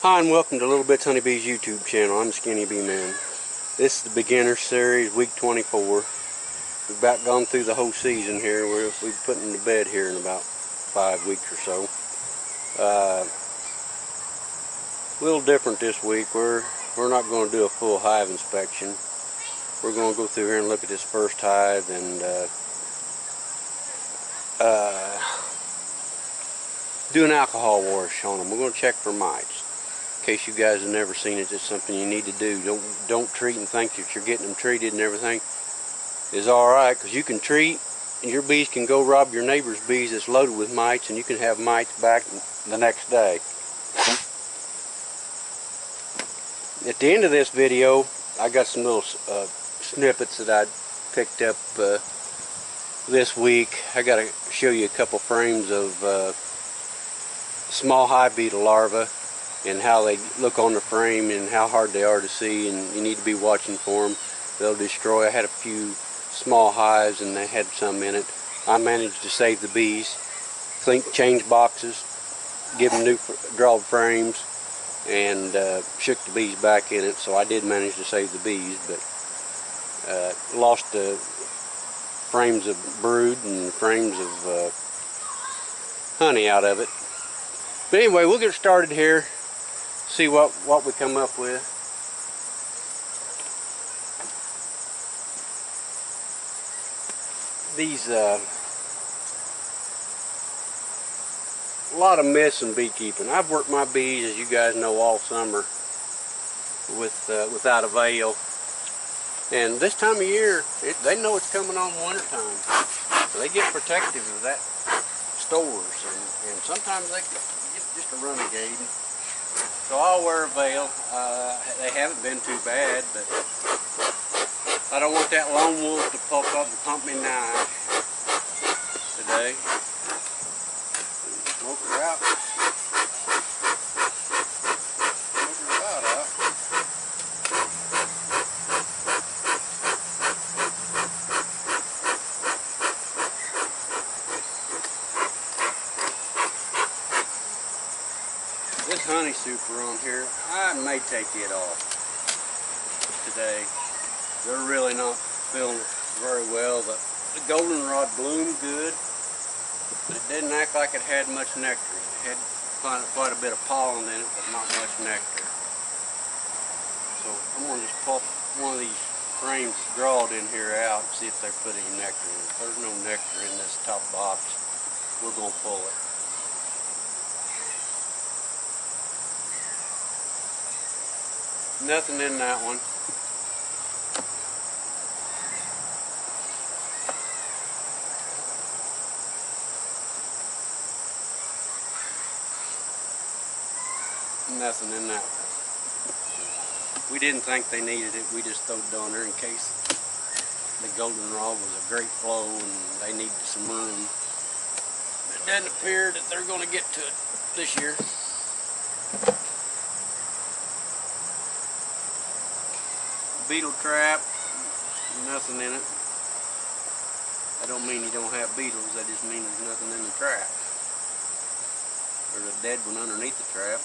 Hi and welcome to Little Bits Honeybee's YouTube channel. I'm Skinny Bee Man. This is the beginner series, week 24. We've about gone through the whole season here. We'll be putting to bed here in about 5 weeks or so. A little different this week. We're not going to do a full hive inspection. We're going to go through here and look at this first hive and do an alcohol wash on them. We're going to check for mites. In case you guys have never seen it, it's something you need to do. Don't treat and think that you're getting them treated and everything is alright, because you can treat and your bees can go rob your neighbor's bees that's loaded with mites, and you can have mites back the next day. At the end of this video, I got some little snippets that I picked up this week. I got to show you a couple frames of small hive beetle larvae and how they look on the frame and how hard they are to see, and you need to be watching for them. They'll destroy. I had a few small hives and they had some in it. I managed to save the bees, change boxes, give them new drawed frames, and shook the bees back in it, so I did manage to save the bees, but lost the frames of brood and frames of honey out of it. But anyway, we'll get started here, see what we come up with. These a lot of myths in beekeeping. I've worked my bees, as you guys know, all summer without a veil, and this time of year they know it's coming on winter time, so they get protective of that stores, and sometimes they get just a renegade. So I'll wear a veil. They haven't been too bad, but I don't want that lone wolf to pump me knife today. Smoke her out. Smoke her about out. This honey super on here, I may take it off today. They're really not feeling it very well. The goldenrod bloomed good, but it didn't act like it had much nectar. It had quite a bit of pollen in it, but not much nectar. So I'm going to just pop one of these frames drawed in here out and see if they put any nectar in it. If there's no nectar in this top box, we're going to pull it. Nothing in that one. Nothing in that one. We didn't think they needed it. We just throwed it on there in case the goldenrod was a great flow and they needed some room. It doesn't appear that they're going to get to it this year. Beetle trap, nothing in it. I don't mean you don't have beetles, I just mean there's nothing in the trap. There's a dead one underneath the trap,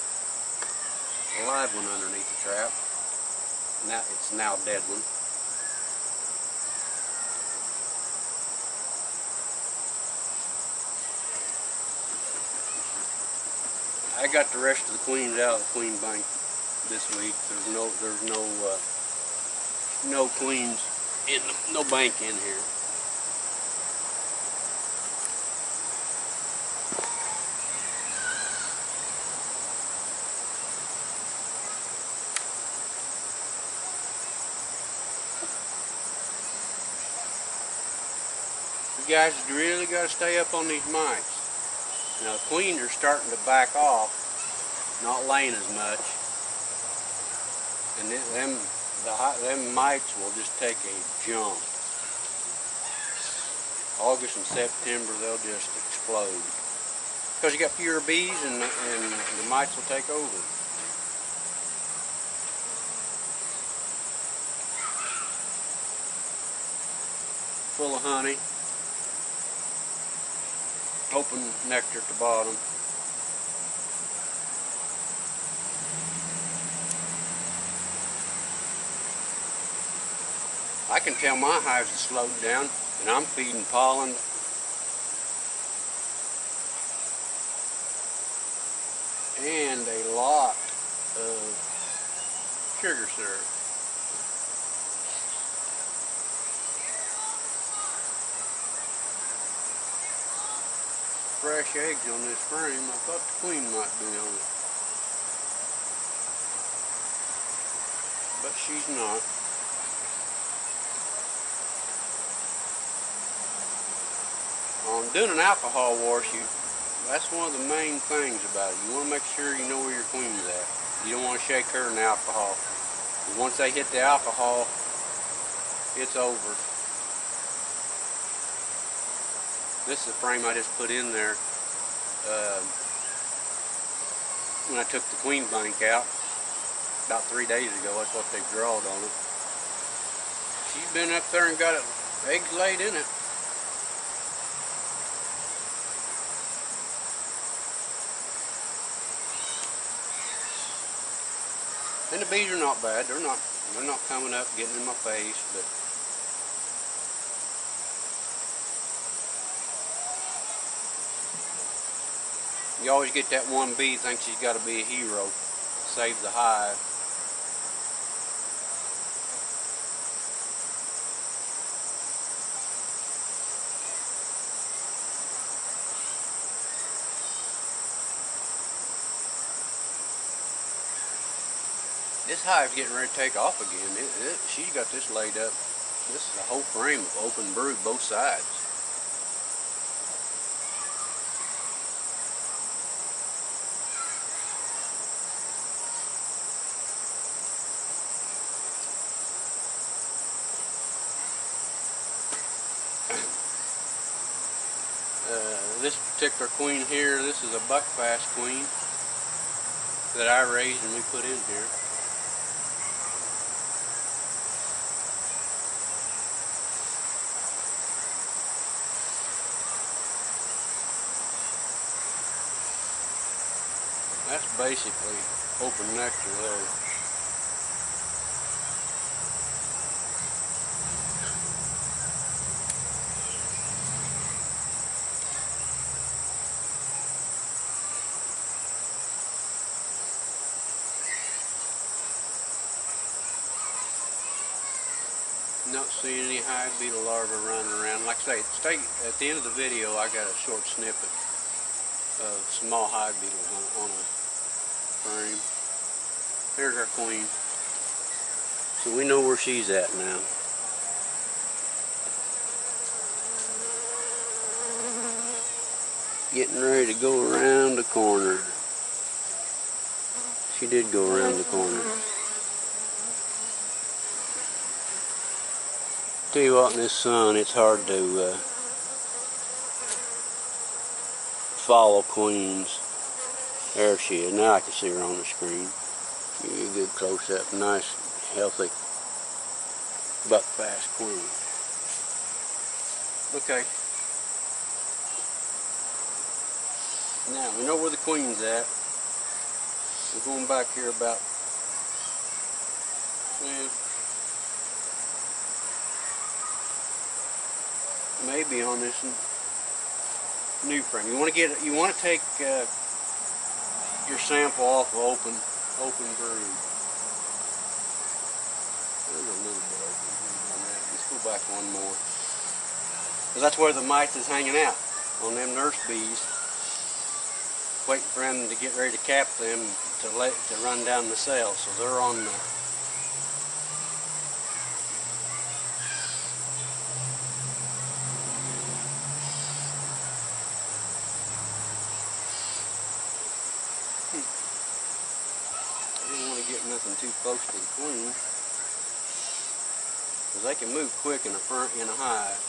a live one underneath the trap. Now it's now a dead one. I got the rest of the queens out of the queen bank this week. There's no queens in no bank in here. You guys really got to stay up on these mites. Now the queens are starting to back off, not laying as much, and them mites will just take a jump. August and September, they'll just explode. Because you got fewer bees and the mites will take over. Full of honey. Open nectar at the bottom. I can tell my hives have slowed down, and I'm feeding pollen. And a lot of sugar syrup. Fresh eggs on this frame. I thought the queen might be on it, but she's not. On doing an alcohol wash, that's one of the main things about it. You want to make sure you know where your queen's at. You don't want to shake her in the alcohol. Once they hit the alcohol, it's over. This is the frame I just put in there when I took the queen bank out about 3 days ago. That's what they drawed on it. She's been up there and got eggs laid in it. And the bees are not bad. They're not coming up getting in my face, but you always get that one bee thinks she's got to be a hero, save the hive. This hive's getting ready to take off again. She's got this laid up. This is a whole frame of open brood, both sides. This particular queen here, this is a buckfast queen that I raised and we put in here. That's basically open nectar there. Not seeing any hive beetle larvae running around. Like I say, at the end of the video, I got a short snippet of small hive beetles on a frame. Here's our queen. So we know where she's at now. Getting ready to go around the corner. She did go around the corner. Tell you what, in this sun, it's hard to follow queens. There she is. Now I can see her on the screen. Give you a good close-up. Nice, healthy, buckfast queen. Okay. Now, we know where the queen's at. We're going back here about, well, maybe on this new frame. You want to take your sample off of open brood. There's a little bit open brood on that. Let's go back one more. Because that's where the mites is hanging out, on them nurse bees, waiting for them to get ready to cap them to run down the cell. So they're on the I didn't want to get nothing too close to the queen, because they can move quick in a hive.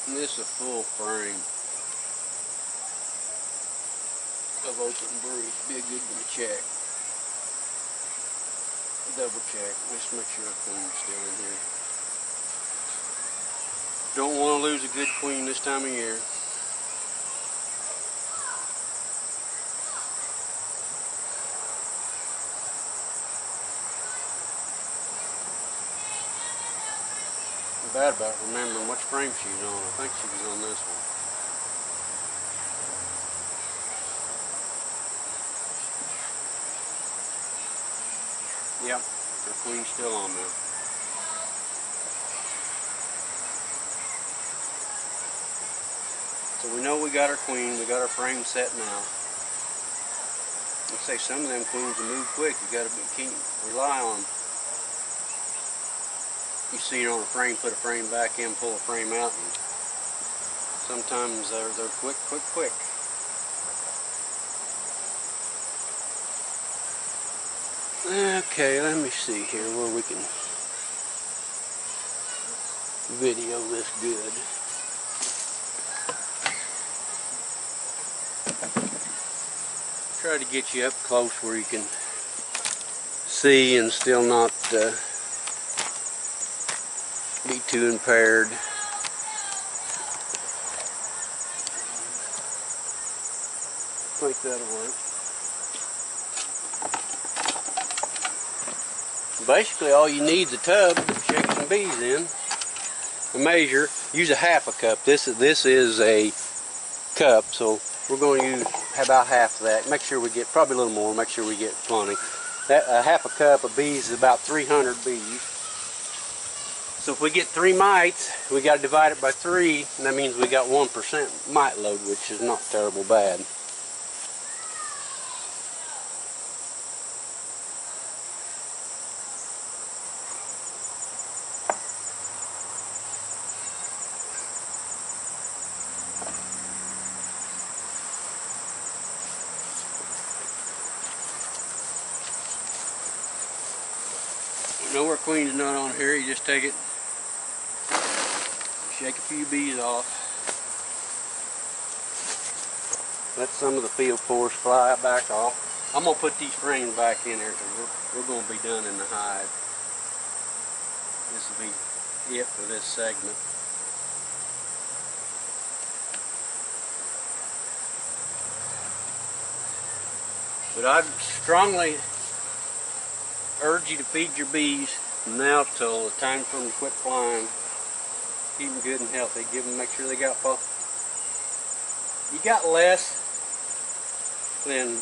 And this is a full frame. of open brood. Be a good one to check. Double check. Let's make sure our queen's still in here. Don't want to lose a good queen this time of year. I'm bad about remembering which frame she's on. I think she was on this one. Yep, our queen's still on there. So we know we got our queen, we got our frame set now. Let's say some of them queens will move quick. You gotta rely on them. You see it on a frame, put a frame back in, pull a frame out, and sometimes they're quick. Okay, let me see here where we can video this good. Try to get you up close where you can see and still not be too impaired. I think that'll work. Basically all you need is a tub to shake some bees in. The measure, use a half a cup. This is a cup, so we're going to use about half of that. Make sure we get, probably a little more, make sure we get plenty. A half a cup of bees is about 300 bees. So if we get 3 mites, we got to divide it by 3, and that means we got 1% mite load, which is not terrible bad. Know our queen's not on here, you just take it, shake a few bees off, let some of the field pores fly back off. I'm going to put these frames back in here because we're going to be done in the hive. This will be it for this segment. But I'd strongly urge you to feed your bees from now till the time for them to quit flying. Keep them good and healthy. Make sure they got pollen. You got less than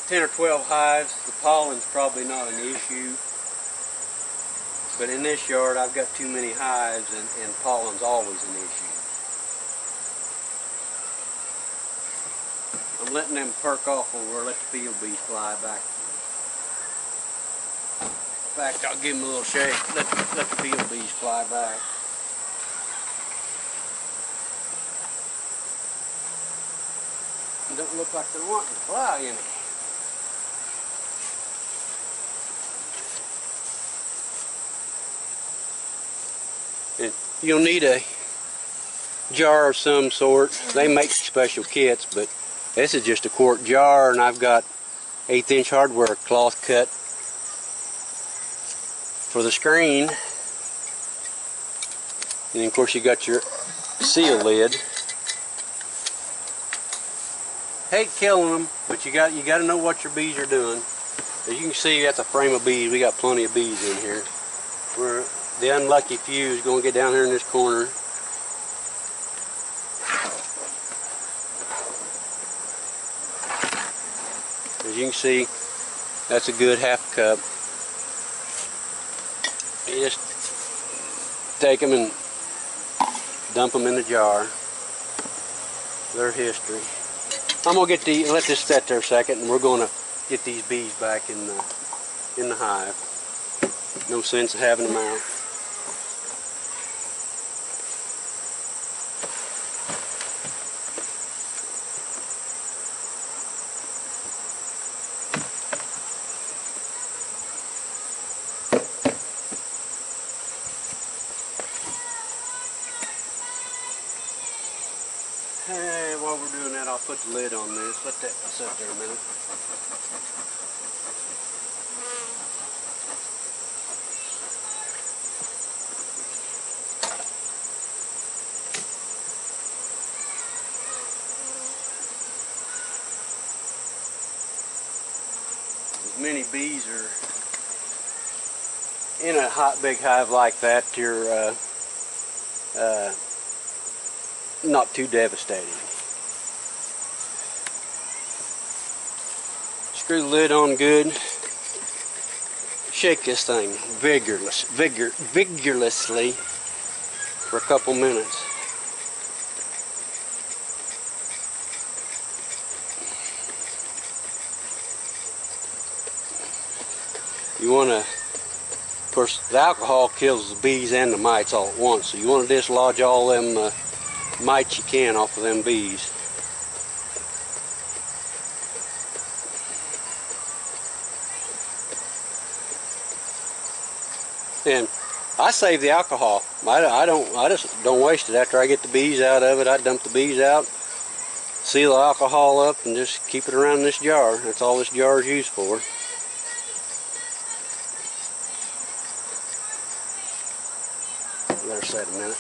10 or 12 hives, the pollen's probably not an issue. But in this yard, I've got too many hives, and pollen's always an issue. I'm letting them perk off over, let the field bees fly back. In fact, I'll give them a little shake, let the field bees fly back. It don't look like they're wanting to fly any. And you'll need a jar of some sort. They make special kits, but this is just a quart jar, and I've got 1/8 inch hardware cloth cut for the screen, and then of course you got your seal lid. Hate killing them, but you got to know what your bees are doing. As you can see, that's a frame of bees. We got plenty of bees in here. The unlucky few is going to get down here in this corner. As you can see, that's a good half cup. You just take them and dump them in the jar. Their history. I'm gonna let this set there a second, and we're gonna get these bees back in the hive. No sense of having them out. Hey, while we're doing that, I'll put the lid on this. Let that sit there a minute. As many bees are in a big hive like that, you're not too devastating. Screw the lid on good. Shake this thing vigorously for a couple minutes. You want to, of course, the alcohol kills the bees and the mites all at once, so you want to dislodge all them mites you can off of them bees. And I save the alcohol. I just don't waste it. After I get the bees out of it, I dump the bees out, seal the alcohol up, and just keep it around this jar. That's all this jar is used for. Let her set a minute.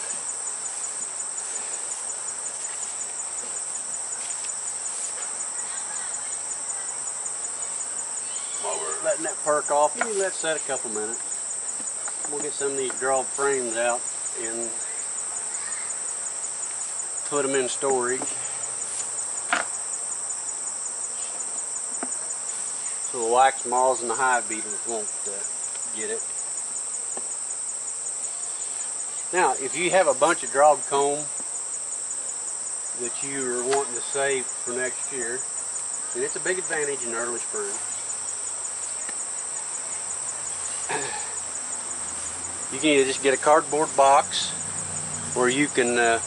While we're letting that perk off, you let it set a couple minutes. We'll get some of these drawed frames out and put them in storage. So the wax moths and the hive beetles won't get it. Now, if you have a bunch of drawed comb that you are wanting to save for next year, then it's a big advantage in early spring. You can either just get a cardboard box, or you can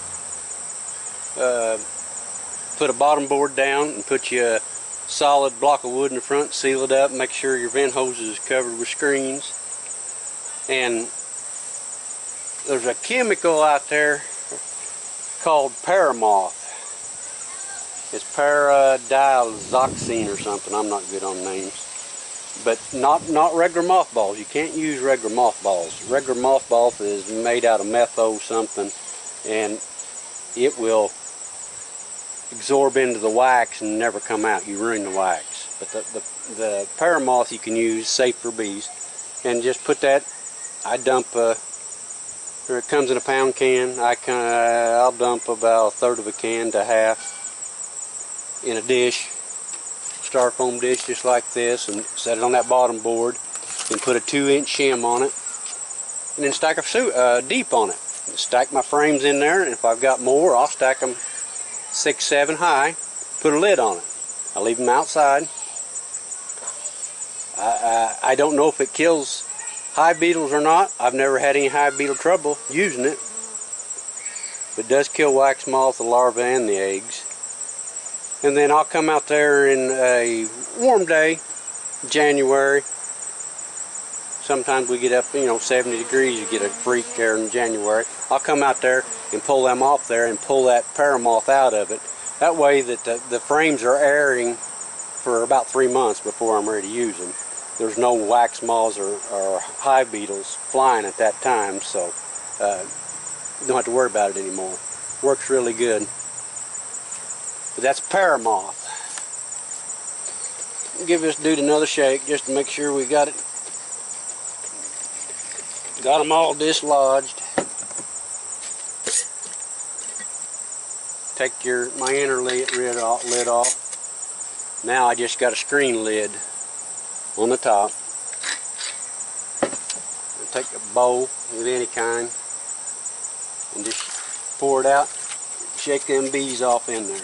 put a bottom board down and put you a solid block of wood in the front, seal it up, make sure your vent hose is covered with screens. And there's a chemical out there called paramoth. It's paradiazoxine or something. I'm not good on names. But not regular mothballs. You can't use regular mothballs. Regular mothball is made out of metho something, and it will absorb into the wax and never come out. You ruin the wax. But the paramoth you can use, safe for bees, and just put that. I dump. It comes in a pound can. I'll dump about a third of a can to half in a dish. Styrofoam dish just like this, and set it on that bottom board, and put a 2-inch shim on it, and then stack a deep on it. Stack my frames in there, and if I've got more, I'll stack them 6, 7 high, put a lid on it. I leave them outside. I don't know if it kills hive beetles or not. I've never had any hive beetle trouble using it, but it does kill wax moth, the larvae, and the eggs. And then I'll come out there in a warm day, January. Sometimes we get up, 70 degrees. You get a freak there in January. I'll come out there and pull them off there and pull that paramoth out of it. That way that the frames are airing for about 3 months before I'm ready to use them. There's no wax moths or hive beetles flying at that time, so you don't have to worry about it anymore. Works really good. But that's paramoth. Give this dude another shake just to make sure we got them all dislodged. Take my inner lid off. Now I just got a screen lid on the top. I'll take a bowl of any kind and just pour it out. Shake them bees off in there.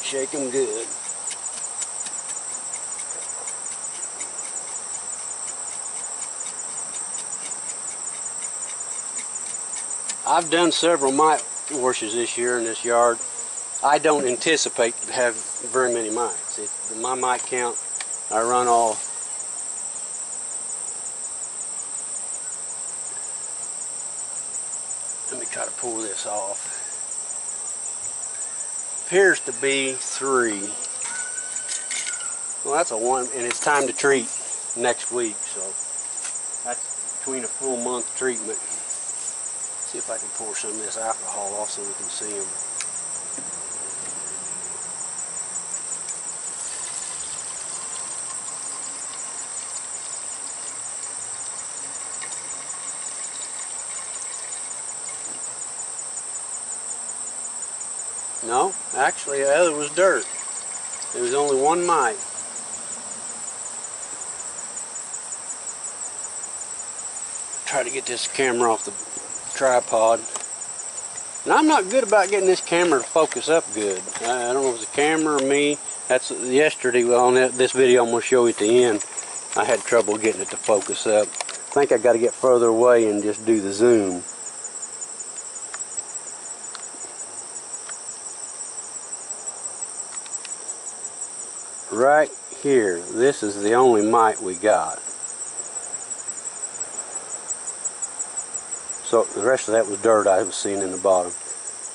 Shake them good. I've done several mite washes this year in this yard. I don't anticipate to have very many mites. My mite count, I run all let me try to pull this off. Appears to be 3. Well, that's a 1, and it's time to treat next week, so that's between a full month treatment. See if I can pour some of this alcohol off so we can see them. No, actually the other was dirt. There was only 1 mite. Try to get this camera off the tripod. And I'm not good about getting this camera to focus up good. I don't know if it's the camera or me. That's yesterday on this video I'm going to show you at the end. I had trouble getting it to focus up. I think I got to get further away and just do the zoom. Right here, this is the only mite we got. So the rest of that was dirt I was seeing in the bottom.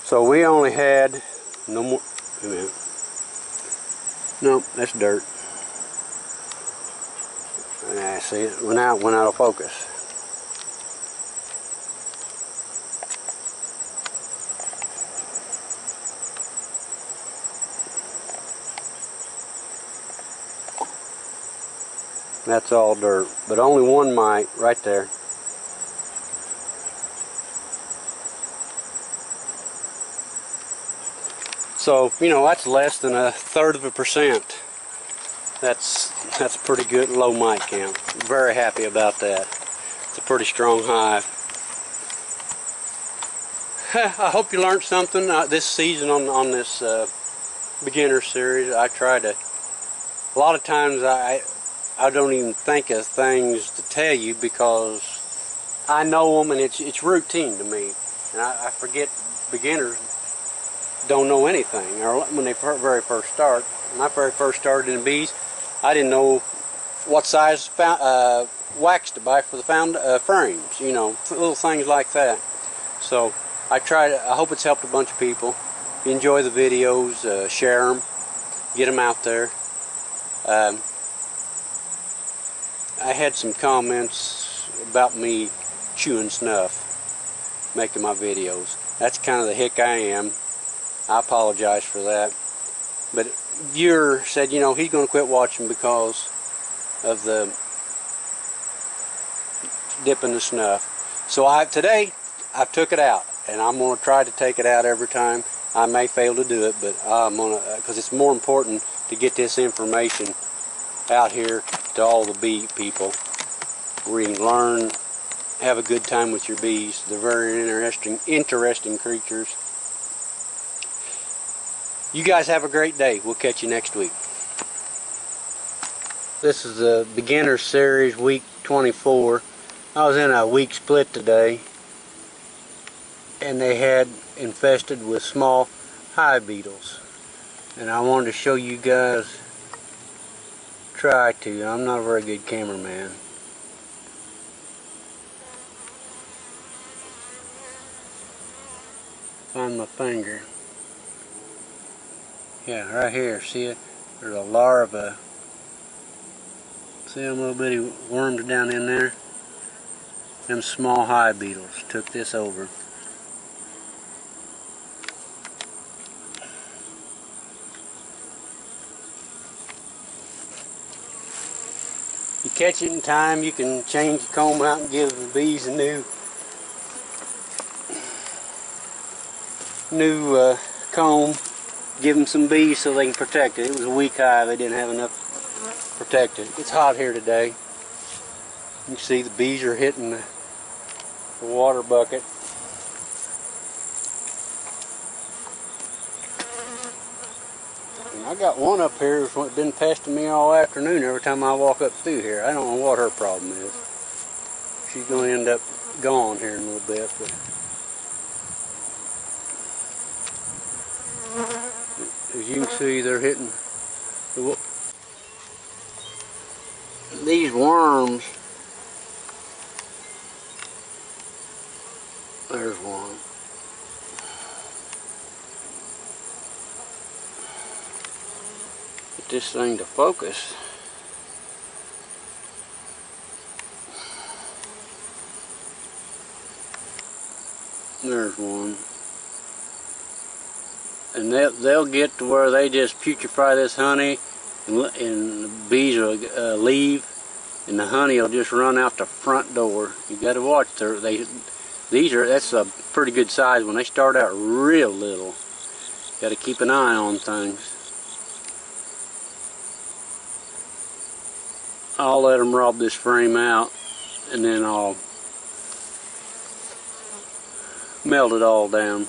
So we only had no more. Wait a minute. No, that's dirt. Yeah, see, it went out of focus. That's all dirt, but only 1 mite right there. So, you know, that's less than 1/3%. That's a pretty good low mite count. Very happy about that. It's a pretty strong hive. I hope you learned something this season on this beginner series. I try to. A lot of times I don't even think of things to tell you because I know them and it's routine to me, and I forget beginners don't know anything, or when they very first start. When I very first started in bees, I didn't know what size wax to buy for the frames, you know, little things like that. So I hope it's helped a bunch of people. If you enjoy the videos, share them, get them out there. I had some comments about me chewing snuff making my videos. That's kind of the hick I am. I apologize for that. But viewer said, you know, he's going to quit watching because of the dipping the snuff. So today I took it out, and I'm going to try to take it out every time. I may fail to do it, but I'm going to, because it's more important to get this information out here to all the bee people, where you can learn, have a good time with your bees. They're very interesting creatures. You guys have a great day. We'll catch you next week. This is the beginner series, week 24. I was in a week split today, and they had infested with small hive beetles. And I wanted to show you guys, I'm not a very good cameraman. Find my finger. Yeah, right here, see it? There's a larva. See them little bitty worms down in there? Them small hive beetles took this over. If you catch it in time, you can change the comb out and give the bees a new comb. Give them some bees so they can protect it. It was a weak hive. They didn't have enough protected. It's hot here today. You can see the bees are hitting the water bucket. And I got one up here that's been pesting me all afternoon every time I walk up through here. I don't know what her problem is. She's going to end up gone here in a little bit. But as you can see, they're hitting these worms. There's one. get this thing to focus. There's one. And they'll get to where they just putrefy this honey, and the bees will leave, and the honey will just run out the front door. You got to watch. That's a pretty good size when they start out real little. Got to keep an eye on things. I'll let them rob this frame out, and then I'll melt it all down.